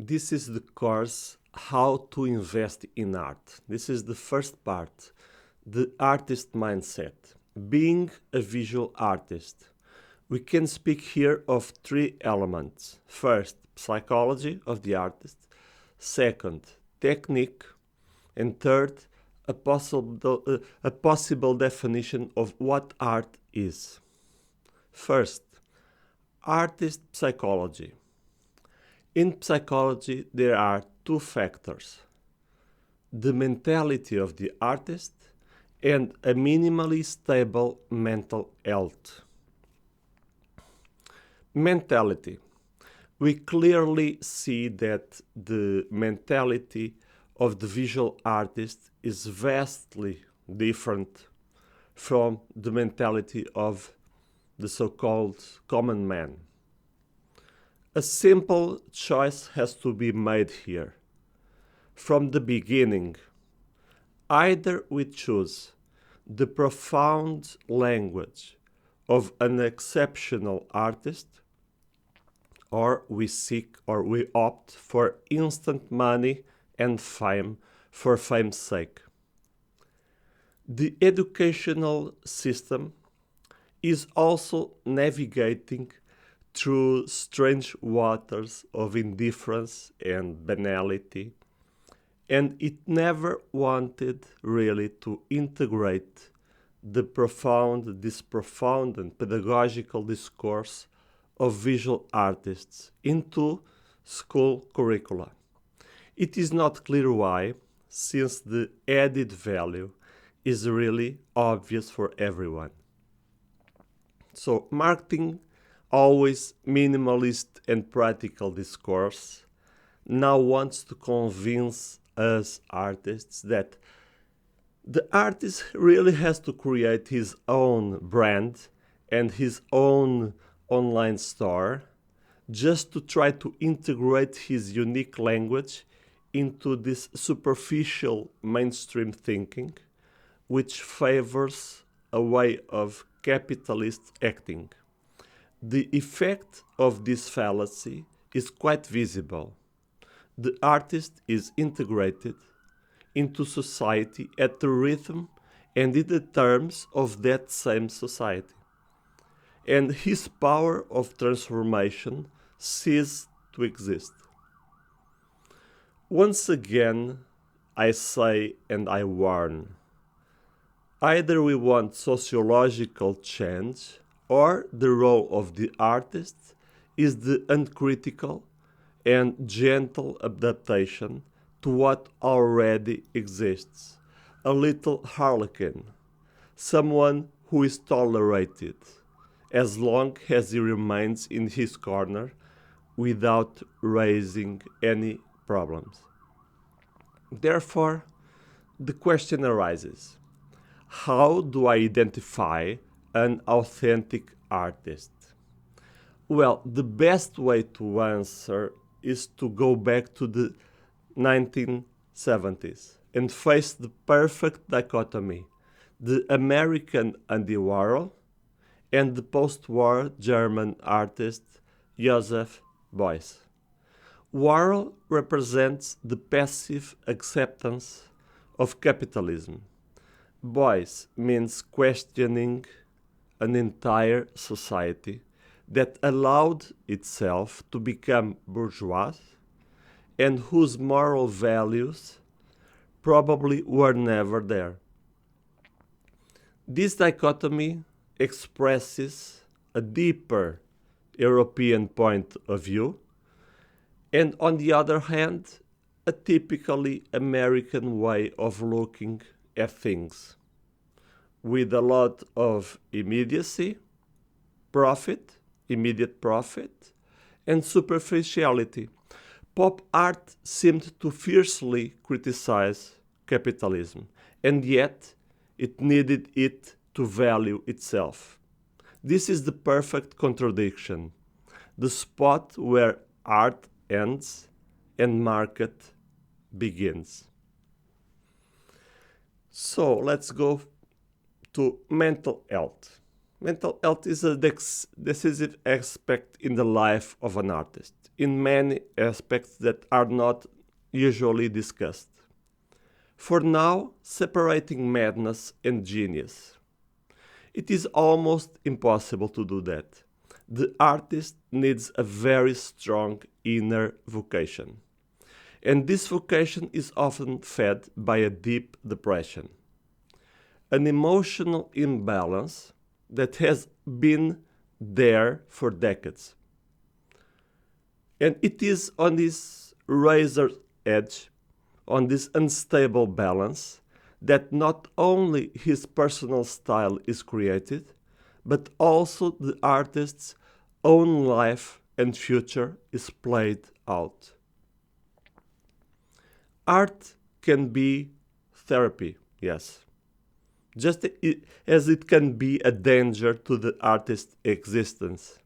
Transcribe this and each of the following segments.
this is the course How to Invest in Art. This is the first part, the artist mindset, being a visual artist. We can speak here of three elements. First, psychology of the artist. Second, technique. And third, a possible definition of what art is. First, artist psychology. In psychology, there are two factors: the mentality of the artist and a minimally stable mental health. Mentality. We clearly see that the mentality of the visual artist is vastly different from the mentality of the so-called common man. A simple choice has to be made here. From the beginning, either we choose the profound language of an exceptional artist, or we opt for instant money and fame for fame's sake. The educational system is also navigating through strange waters of indifference and banality, and it never wanted really to integrate this profound and pedagogical discourse of visual artists into school curricula. It is not clear why, since the added value is really obvious for everyone. So, marketing, always minimalist and practical discourse, now wants to convince us artists that the artist really has to create his own brand and his own online store just to try to integrate his unique language into this superficial mainstream thinking, which favors a way of capitalist acting. The effect of this fallacy is quite visible. The artist is integrated into society at the rhythm and in the terms of that same society. And his power of transformation ceases to exist. Once again, I say and I warn, either we want sociological change, or the role of the artist is the uncritical and gentle adaptation to what already exists. A little harlequin, someone who is tolerated as long as he remains in his corner without raising any problems. Therefore, the question arises: how do I identify an authentic artist? Well, the best way to answer is to go back to the 1970s and face the perfect dichotomy: the American Andy Warhol and the post-war German artist Joseph Beuys. Warhol represents the passive acceptance of capitalism. Beuys means questioning an entire society that allowed itself to become bourgeois and whose moral values probably were never there. This dichotomy expresses a deeper European point of view, and on the other hand, a typically American way of looking at things, with a lot of immediate profit, and superficiality. Pop art seemed to fiercely criticize capitalism, and yet it needed it to value itself. This is the perfect contradiction, the spot where art ends and market begins. So let's go to mental health. Mental health is a decisive aspect in the life of an artist, in many aspects that are not usually discussed. For now, separating madness and genius. It is almost impossible to do that. The artist needs a very strong inner vocation. And this vocation is often fed by a deep depression, an emotional imbalance that has been there for decades. And it is on this razor edge, on this unstable balance, that not only his personal style is created, but also the artist's own life and future is played out. Art can be therapy, yes, just as it can be a danger to the artist's existence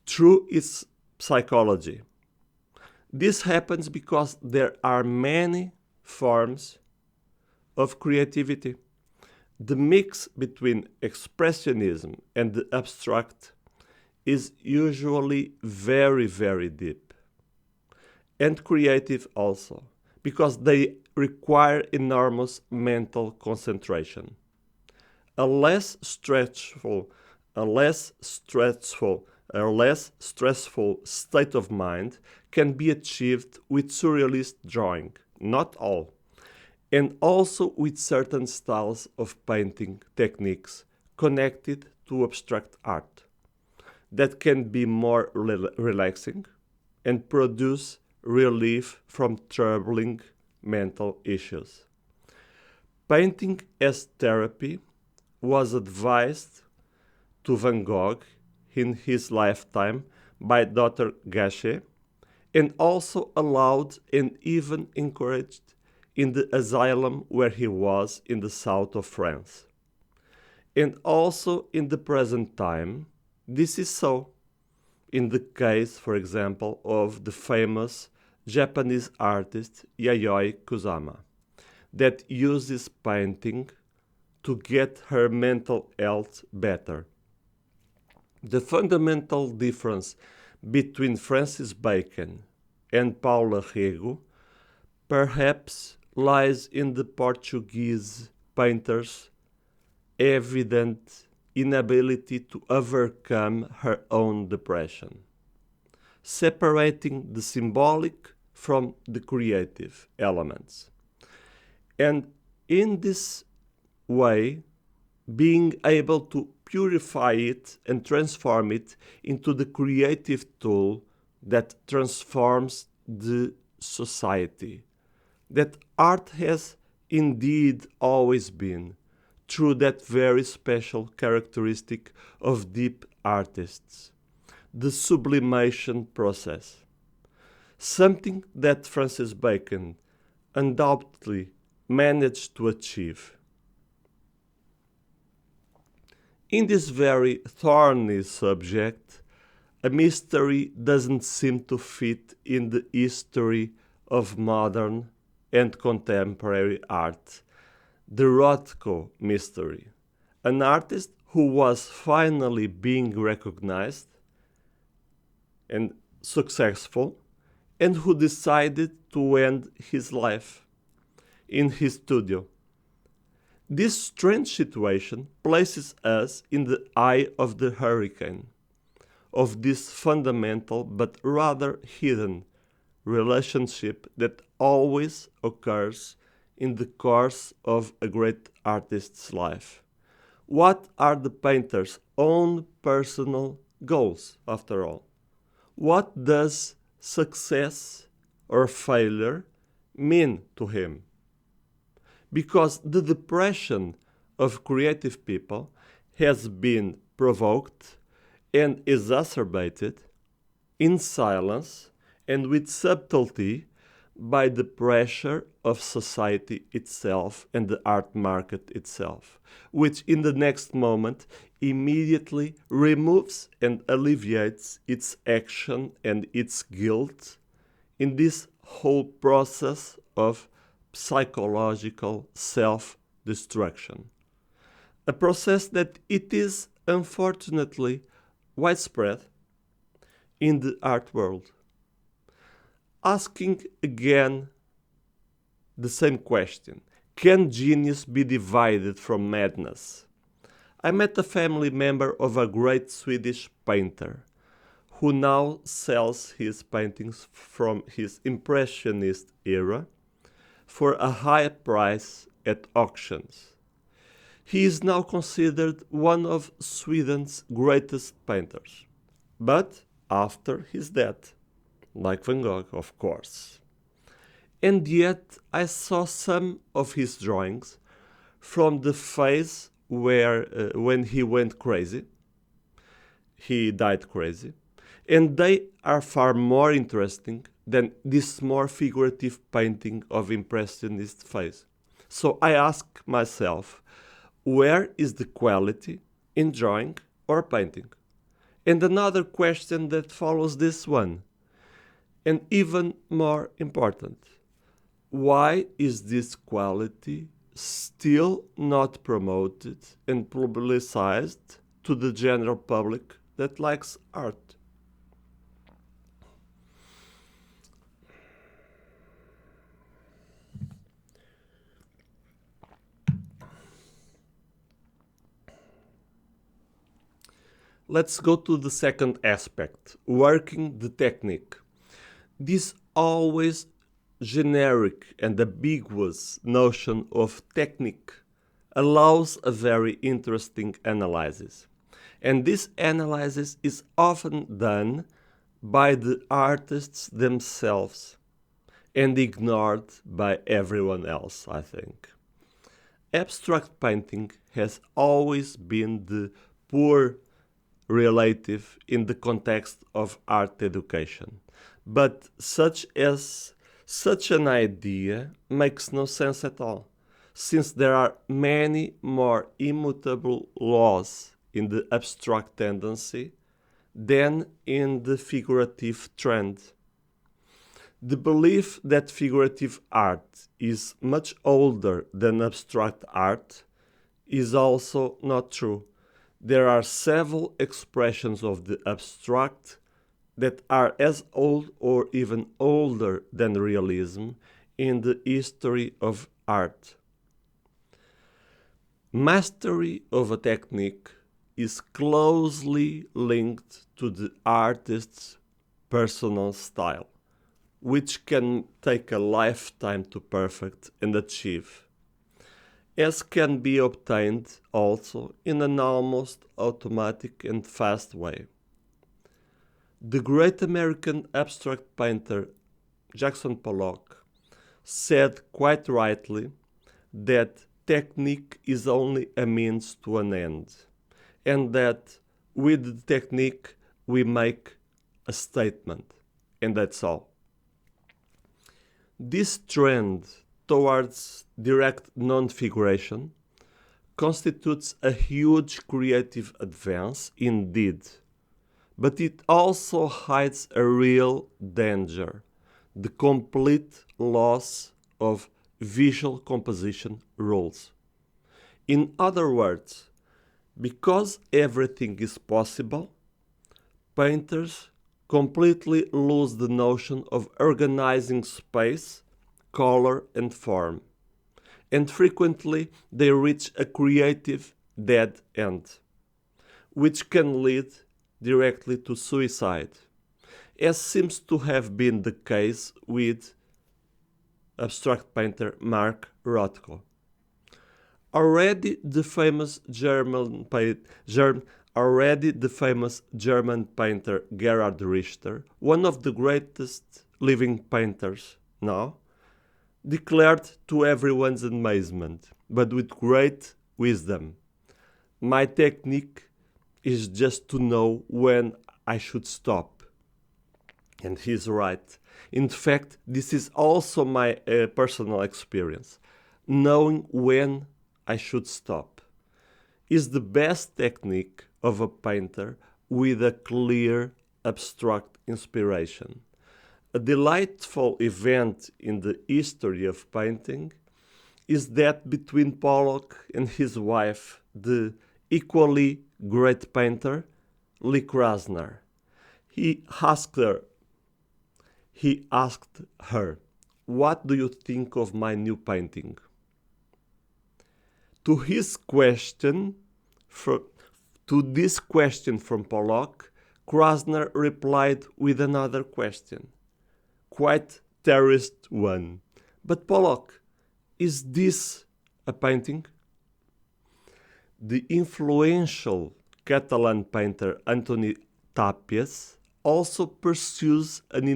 through its psychology. This happens because there are many forms of creativity. The mix between expressionism and the abstract is usually very, very deep and creative also, because they require enormous mental concentration. A less stressful, a less stressful, a less stressful state of mind can be achieved with surrealist drawing, not all, and also with certain styles of painting techniques connected to abstract art that can be more relaxing and produce relief from troubling mental issues. Painting as therapy was advised to Van Gogh in his lifetime by Dr. Gachet and also allowed and even encouraged in the asylum where he was in the south of France. And also in the present time, this is so. In the case, for example, of the famous Japanese artist Yayoi Kusama, that uses painting to get her mental health better. The fundamental difference between Francis Bacon and Paulo Rego perhaps lies in the Portuguese painter's evident inability to overcome her own depression, separating the symbolic from the creative elements. And in this way, being able to purify it and transform it into the creative tool that transforms the society, that art has indeed always been, through that very special characteristic of deep artists, the sublimation process, something that Francis Bacon undoubtedly managed to achieve. In this very thorny subject, a mystery doesn't seem to fit in the history of modern and contemporary art, the Rothko mystery, an artist who was finally being recognized and successful, and who decided to end his life in his studio. This strange situation places us in the eye of the hurricane of this fundamental but rather hidden relationship that always occurs in the course of a great artist's life. What are the painter's own personal goals, after all? What does success or failure mean to him? Because the depression of creative people has been provoked and exacerbated in silence and with subtlety by the pressure of society itself and the art market itself, which in the next moment immediately removes and alleviates its action and its guilt in this whole process of psychological self-destruction. A process that it is unfortunately widespread in the art world. Asking again the same question: can genius be divided from madness? I met a family member of a great Swedish painter who now sells his paintings from his Impressionist era for a high price at auctions. He is now considered one of Sweden's greatest painters, but after his death, like Van Gogh, of course. And yet I saw some of his drawings from the phase when he went crazy, he died crazy, and they are far more interesting than this more figurative painting of Impressionist phase. So I ask myself, where is the quality in drawing or painting? And another question that follows this one, and even more important, why is this quality still not promoted and publicized to the general public that likes art? Let's go to the second aspect, working the technique. This always generic and ambiguous notion of technique allows a very interesting analysis. And this analysis is often done by the artists themselves and ignored by everyone else, I think. Abstract painting has always been the poor relative in the context of art education. But such an idea makes no sense at all, since there are many more immutable laws in the abstract tendency than in the figurative trend. The belief that figurative art is much older than abstract art is also not true. There are several expressions of the abstract that are as old or even older than realism in the history of art. Mastery of a technique is closely linked to the artist's personal style, which can take a lifetime to perfect and achieve, as can be obtained also in an almost automatic and fast way. The great American abstract painter Jackson Pollock said quite rightly that technique is only a means to an end, and that with the technique we make a statement, and that's all. This trend towards direct non-figuration constitutes a huge creative advance indeed, but it also hides a real danger: the complete loss of visual composition rules. In other words, because everything is possible, painters completely lose the notion of organizing space, color, and form, and frequently they reach a creative dead end, which can lead directly to suicide, as seems to have been the case with abstract painter Mark Rothko. Already the famous German painter Gerhard Richter, one of the greatest living painters now, declared to everyone's amazement, but with great wisdom, "My technique is just to know when I should stop." And he's right. In fact, this is also my personal experience. Knowing when I should stop is the best technique of a painter with a clear abstract inspiration. A delightful event in the history of painting is that between Pollock and his wife, the equally great painter Lee Krasner. He asked her, "What do you think of my new painting?" To his question, to this question from Pollock, Krasner replied with another question, quite terrorist one. "But Pollock, is this a painting?" The influential Catalan painter Antoni Tàpies also pursues an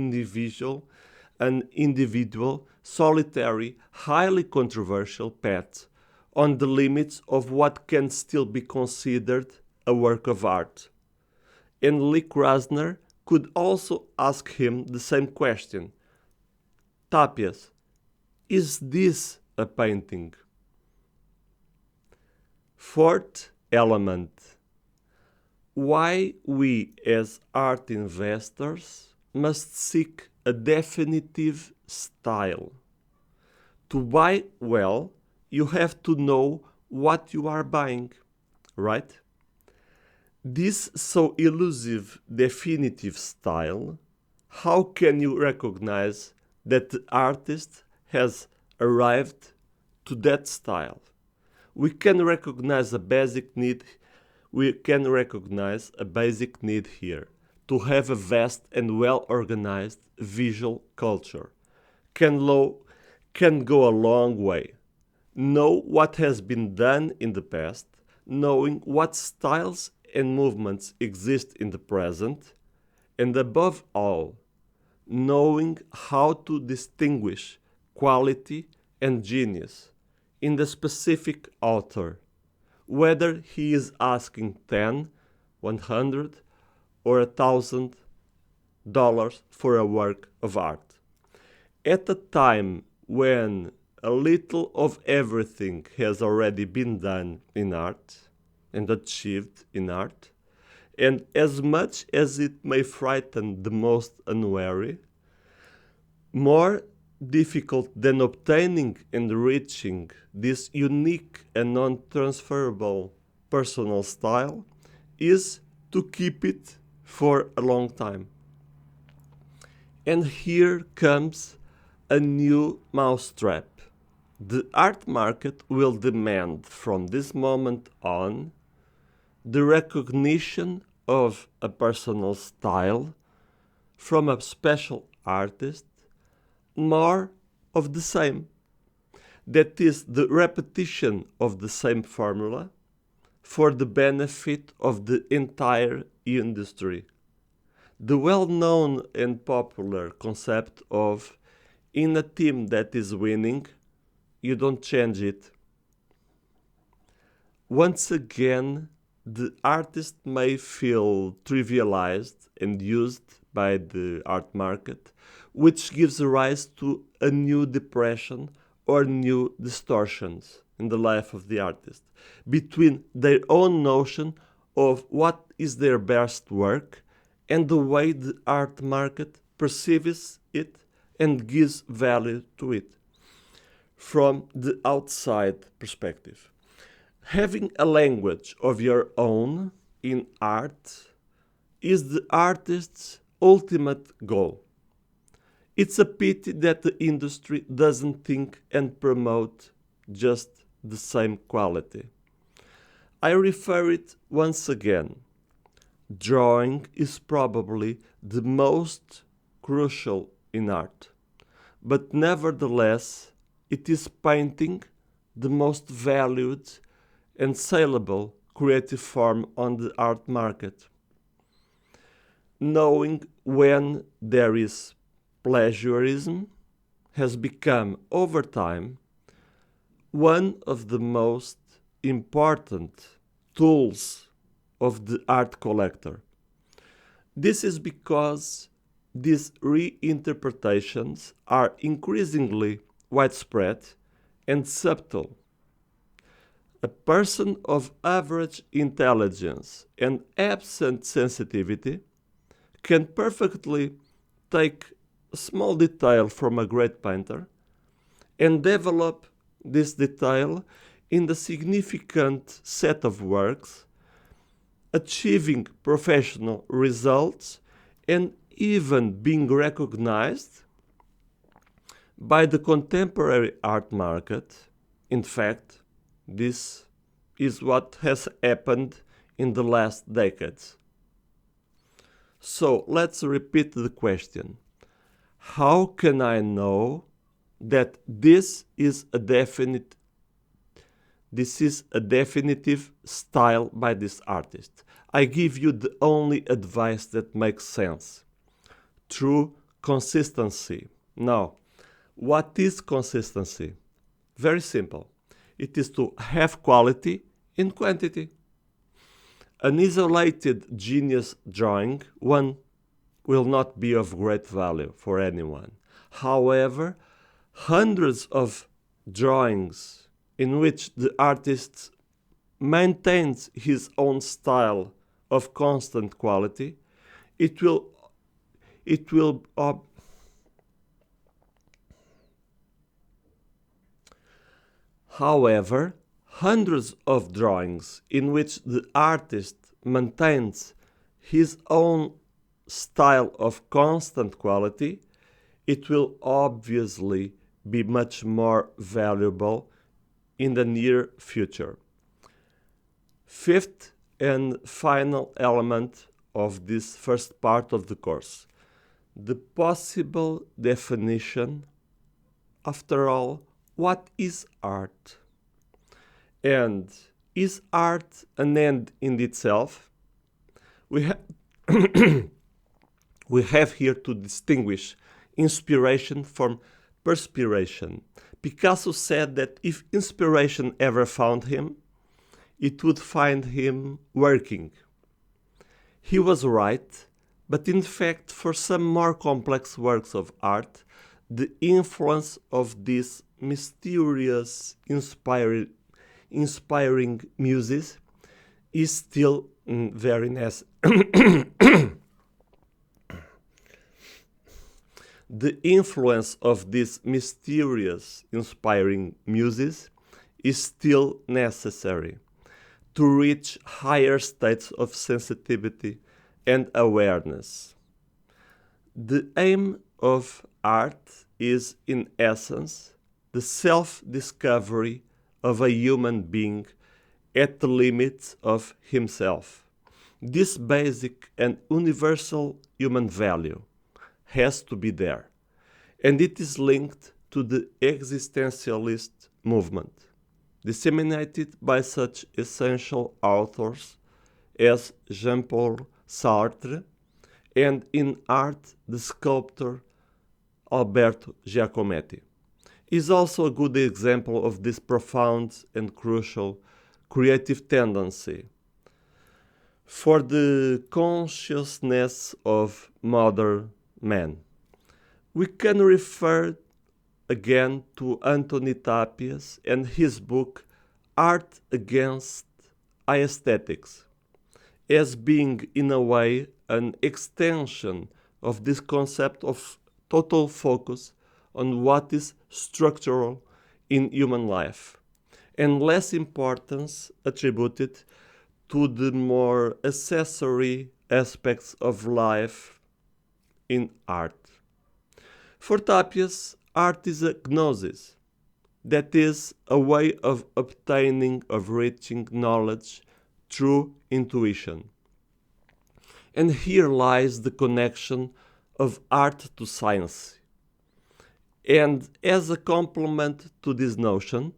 individual, solitary, highly controversial path on the limits of what can still be considered a work of art. And Lee Krasner could also ask him the same question. "Tàpies, is this a painting?" Fourth element. Why we as art investors must seek a definitive style. To buy well, you have to know what you are buying, right? This so elusive definitive style, how can you recognize that the artist has arrived to that style? We can recognize a basic need here, to have a vast and well-organized visual culture. Can go a long way. Know what has been done in the past, knowing what styles and movements exist in the present, and above all, knowing how to distinguish quality and genius in the specific author, whether he is asking 10, 100, or $1,000 for a work of art. At a time when a little of everything has already been done in art and achieved in art, and as much as it may frighten the most unwary, more difficult than obtaining and reaching this unique and non-transferable personal style is to keep it for a long time. And here comes a new mousetrap. The art market will demand from this moment on the recognition of a personal style from a special artist, more of the same. That is, the repetition of the same formula for the benefit of the entire industry. The well-known and popular concept of in a team that is winning, you don't change it. Once again, the artist may feel trivialized and used by the art market, which gives rise to a new depression or new distortions in the life of the artist between their own notion of what is their best work and the way the art market perceives it and gives value to it from the outside perspective. Having a language of your own in art is the artist's ultimate goal. It's a pity that the industry doesn't think and promote just the same quality. I refer it once again. Drawing is probably the most crucial in art, but nevertheless, it is painting the most valued and saleable creative form on the art market. Knowing when there is plagiarism has become, over time, one of the most important tools of the art collector. This is because these reinterpretations are increasingly widespread and subtle. A person of average intelligence and absent sensitivity can perfectly take a small detail from a great painter and develop this detail in the significant set of works achieving professional results, and even being recognized by the contemporary art market. In fact, this is what has happened in the last decades. So let's repeat the question. How can I know that this is a definitive style by this artist? I give you the only advice that makes sense. True consistency. Now, what is consistency? Very simple. It is to have quality in quantity. An isolated genius drawing, one will not be of great value for anyone. However, hundreds of drawings in which the artist maintains his own style of constant quality, it will however, hundreds of drawings in which the artist maintains his own style of constant quality, it will obviously be much more valuable in the near future. Fifth and final element of this first part of the course, the possible definition. After all, what is art? And is art an end in itself? We have here to distinguish inspiration from perspiration. Picasso said that if inspiration ever found him, it would find him working. He was right, but in fact, for some more complex works of art, the influence of these mysterious, inspiring muses is still very necessary. The influence of these mysterious, inspiring muses is still necessary to reach higher states of sensitivity and awareness. The aim of art is, in essence, the self-discovery of a human being at the limits of himself. This basic and universal human value has to be there, and it is linked to the existentialist movement, disseminated by such essential authors as Jean-Paul Sartre, and in art the sculptor Alberto Giacometti is also a good example of this profound and crucial creative tendency for the consciousness of modern man. We can refer again to Anthony Tapias and his book Art Against Aesthetics as being, in a way, an extension of this concept of total focus on what is structural in human life, and less importance attributed to the more accessory aspects of life in art. For Tapias, art is a gnosis, that is, a way of obtaining, of reaching knowledge through intuition. And here lies the connection of art to science. And as a complement to this notion,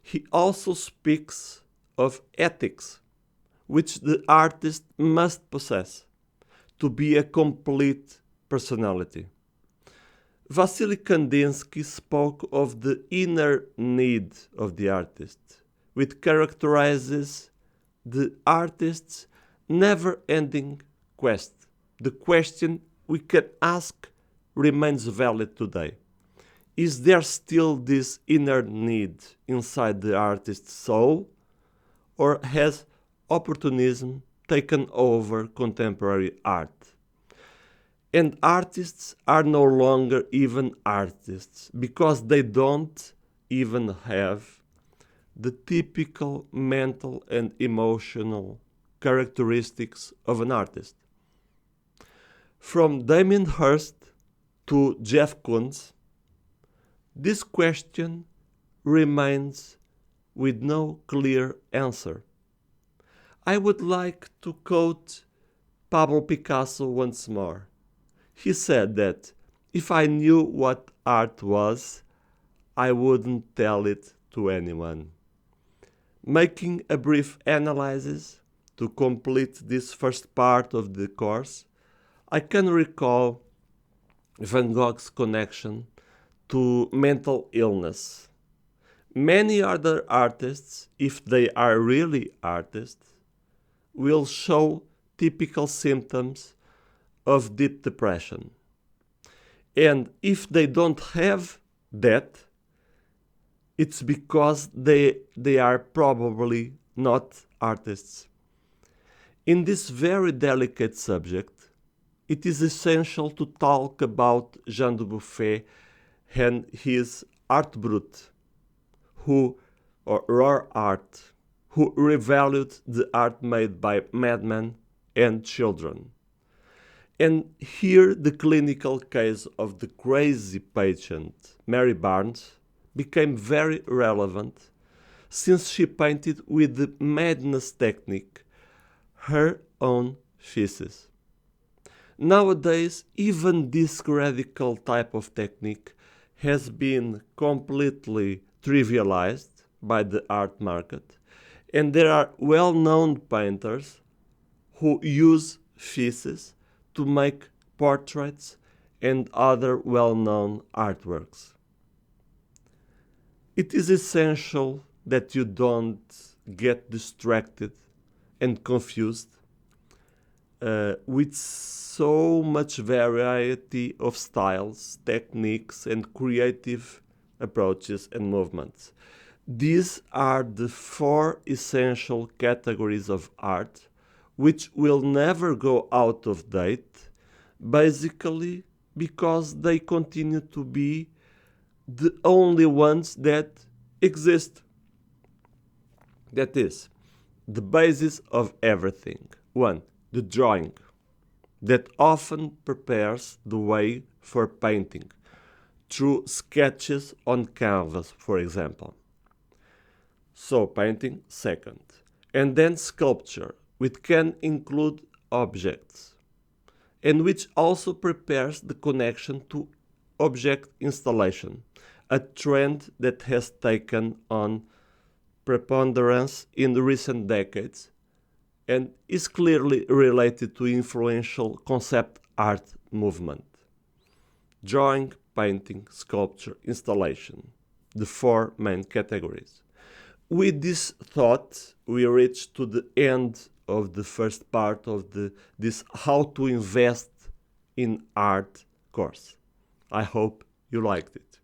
he also speaks of ethics, which the artist must possess to be a complete personality. Vasily Kandinsky spoke of the inner need of the artist, which characterizes the artist's never-ending quest. The question we can ask remains valid today. Is there still this inner need inside the artist's soul, or has opportunism taken over contemporary art? And artists are no longer even artists because they don't even have the typical mental and emotional characteristics of an artist. From Damien Hirst to Jeff Koons, this question remains with no clear answer. I would like to quote Pablo Picasso once more. He said that if I knew what art was, I wouldn't tell it to anyone. Making a brief analysis to complete this first part of the course, I can recall Van Gogh's connection to mental illness. Many other artists, if they are really artists, will show typical symptoms of deep depression. And if they don't have that, it's because they are probably not artists. In this very delicate subject, it is essential to talk about Jean Dubuffet and his art brut, or raw art, who revalued the art made by madmen and children. And here the clinical case of the crazy patient, Mary Barnes, became very relevant since she painted with the madness technique her own feces. Nowadays, even this radical type of technique has been completely trivialized by the art market, and there are well-known painters who use feces to make portraits and other well-known artworks. It is essential that you don't get distracted and confused with so much variety of styles, techniques, and creative approaches and movements. These are the four essential categories of art which will never go out of date, basically because they continue to be the only ones that exist. That is, the basis of everything. 1. The drawing, that often prepares the way for painting, through sketches on canvas, for example. So, painting, second. And then sculpture, which can include objects, and which also prepares the connection to object installation, a trend that has taken on preponderance in the recent decades and is clearly related to influential concept art movement. Drawing, painting, sculpture, installation, the four main categories. With this thought, we reach to the end of the first part of this How to Invest in Art course. I hope you liked it.